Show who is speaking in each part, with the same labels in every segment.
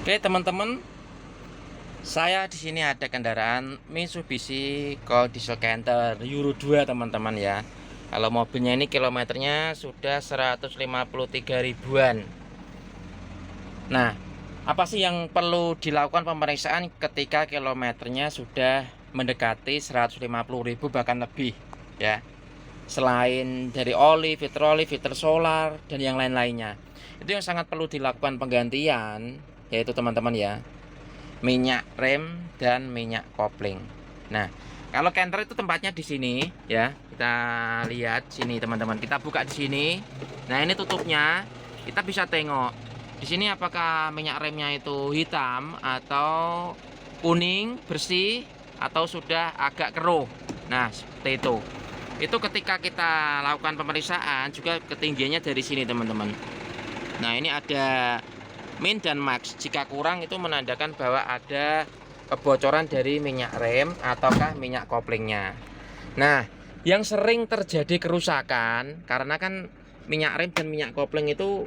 Speaker 1: Oke teman-teman, saya di sini ada kendaraan Mitsubishi Colt Diesel Canter Euro 2 teman-teman ya. Kalau mobilnya ini kilometernya sudah 153 ribuan. Nah, apa sih yang perlu dilakukan pemeriksaan ketika kilometernya sudah mendekati 150 ribu bahkan lebih ya. Selain dari oli, filter solar dan yang lain-lainnya. Itu yang sangat perlu dilakukan penggantian, yaitu teman-teman ya, minyak rem dan minyak kopling. Nah, kalau Canter itu tempatnya di sini ya. Kita lihat sini teman-teman. Kita buka di sini. Nah, ini tutupnya. Kita bisa tengok di sini apakah minyak remnya itu hitam atau kuning bersih atau sudah agak keruh. Nah, seperti itu. Itu ketika kita lakukan pemeriksaan juga ketinggiannya dari sini teman-teman. Nah, ini ada min dan max. Jika kurang itu menandakan bahwa ada kebocoran dari minyak rem ataukah minyak koplingnya. Nah, yang sering terjadi kerusakan karena kan minyak rem dan minyak kopling itu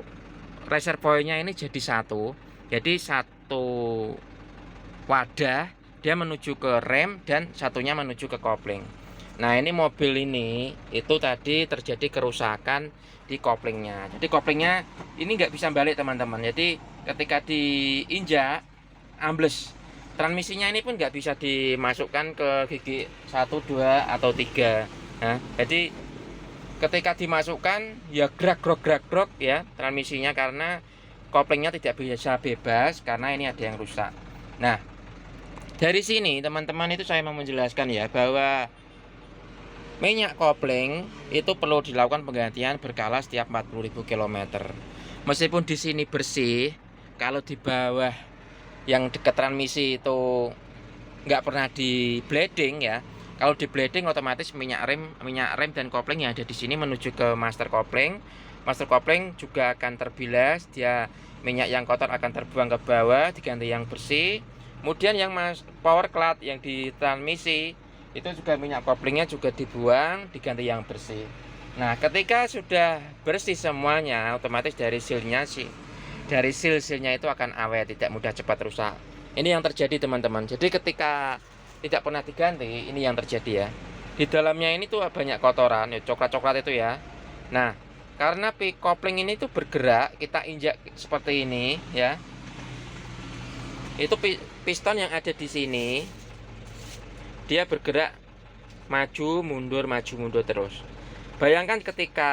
Speaker 1: reservoirnya ini jadi satu. Jadi satu wadah dia menuju ke rem dan satunya menuju ke kopling. Nah, ini mobil ini itu tadi terjadi kerusakan di koplingnya. Jadi koplingnya ini nggak bisa balik teman-teman. Jadi ketika diinjak ambles. Transmisinya ini pun nggak bisa dimasukkan ke gigi 1, 2 atau 3. Nah, jadi ketika dimasukkan ya grok ya transmisinya karena koplingnya tidak bisa bebas karena ini ada yang rusak. Nah, dari sini teman-teman itu saya mau menjelaskan ya bahwa minyak kopling itu perlu dilakukan penggantian berkala setiap 40.000 km. Meskipun di sini bersih, kalau di bawah yang dekat transmisi itu nggak pernah di bleeding ya. Kalau di bleeding otomatis minyak rem dan kopling yang ada di sini menuju ke master kopling. Master kopling juga akan terbilas, dia minyak yang kotor akan terbuang ke bawah, diganti yang bersih. Kemudian yang power clutch yang di transmisi itu juga minyak koplingnya juga dibuang, diganti yang bersih. Nah, ketika sudah bersih semuanya, otomatis dari seal-sealnya itu akan awet, tidak mudah cepat rusak. Ini yang terjadi teman-teman. Jadi ketika tidak pernah diganti, ini yang terjadi ya. Di dalamnya ini tuh banyak kotoran, ya coklat-coklat itu ya. Nah, karena kopling ini tuh bergerak, kita injak seperti ini ya. Itu piston yang ada di sini dia bergerak maju mundur terus. Bayangkan ketika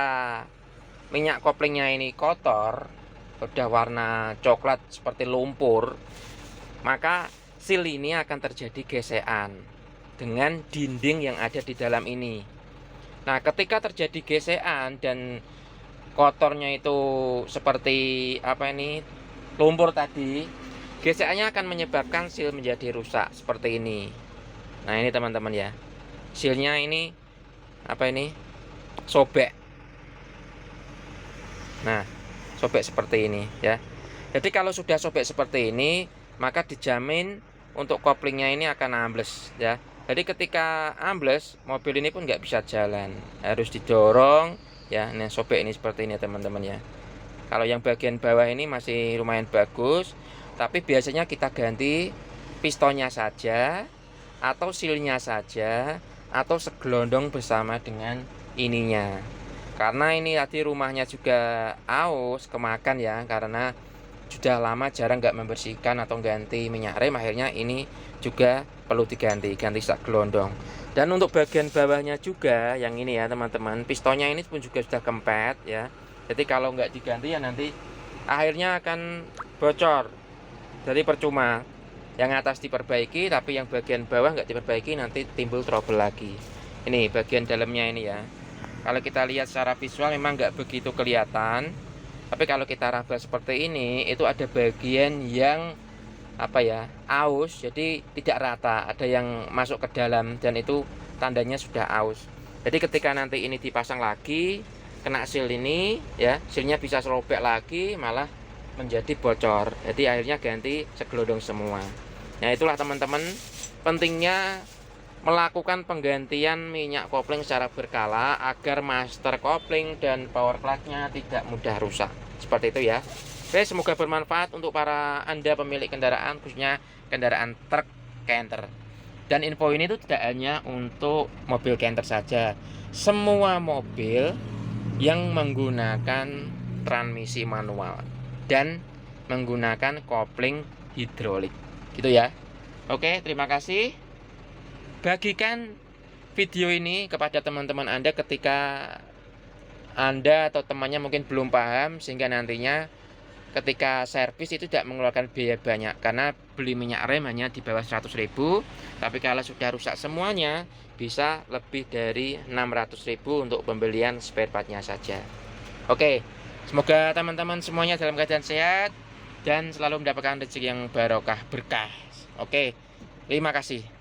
Speaker 1: minyak koplingnya ini kotor, udah warna coklat seperti lumpur, maka seal ini akan terjadi gesekan dengan dinding yang ada di dalam ini. Nah, ketika terjadi gesekan dan kotornya itu seperti apa ini lumpur tadi, gesekannya akan menyebabkan seal menjadi rusak seperti ini. Nah, ini teman-teman ya, sealnya ini apa ini sobek. Nah, sobek seperti ini ya. Jadi kalau sudah sobek seperti ini, maka dijamin untuk koplingnya ini akan ambles ya. Jadi ketika ambles, mobil ini pun nggak bisa jalan, harus didorong ya. Nah, sobek ini seperti ini teman-teman ya. Kalau yang bagian bawah ini masih lumayan bagus, tapi biasanya kita ganti pistonnya saja atau sealnya saja atau segelondong bersama dengan ininya. Karena ini tadi rumahnya juga aus kemakan ya, karena sudah lama jarang nggak membersihkan atau ganti minyak rem, akhirnya ini juga perlu ganti segelondong. Dan untuk bagian bawahnya juga yang ini ya teman-teman, pistonnya ini pun juga sudah kempet ya. Jadi kalau nggak diganti ya nanti akhirnya akan bocor. Jadi percuma. Yang atas diperbaiki tapi yang bagian bawah nggak diperbaiki, nanti timbul trouble lagi. Ini bagian dalamnya ini ya. Kalau kita lihat secara visual memang nggak begitu kelihatan, tapi kalau kita raba seperti ini itu ada bagian yang apa ya aus, jadi tidak rata, ada yang masuk ke dalam dan itu tandanya sudah aus. Jadi ketika nanti ini dipasang lagi, kena seal ini ya, sealnya bisa robek lagi, malah menjadi bocor. Jadi akhirnya ganti segelondong semua. Nah, itulah teman-teman pentingnya melakukan penggantian minyak kopling secara berkala agar master kopling dan power clutch-nya tidak mudah rusak. Seperti itu ya. Oke, semoga bermanfaat untuk para Anda pemilik kendaraan, khususnya kendaraan truk Canter. Dan info ini tuh tidak hanya untuk mobil Canter saja. Semua mobil yang menggunakan transmisi manual dan menggunakan kopling hidrolik. Gitu ya. Oke, terima kasih. Bagikan video ini kepada teman-teman Anda ketika Anda atau temannya mungkin belum paham, sehingga nantinya ketika servis itu tidak mengeluarkan biaya banyak, karena beli minyak rem hanya di bawah 100.000, tapi kalau sudah rusak semuanya bisa lebih dari 600.000 untuk pembelian spare partnya saja. Oke, semoga teman-teman semuanya dalam keadaan sehat dan selalu mendapatkan rezeki yang barokah berkah. Oke, terima kasih.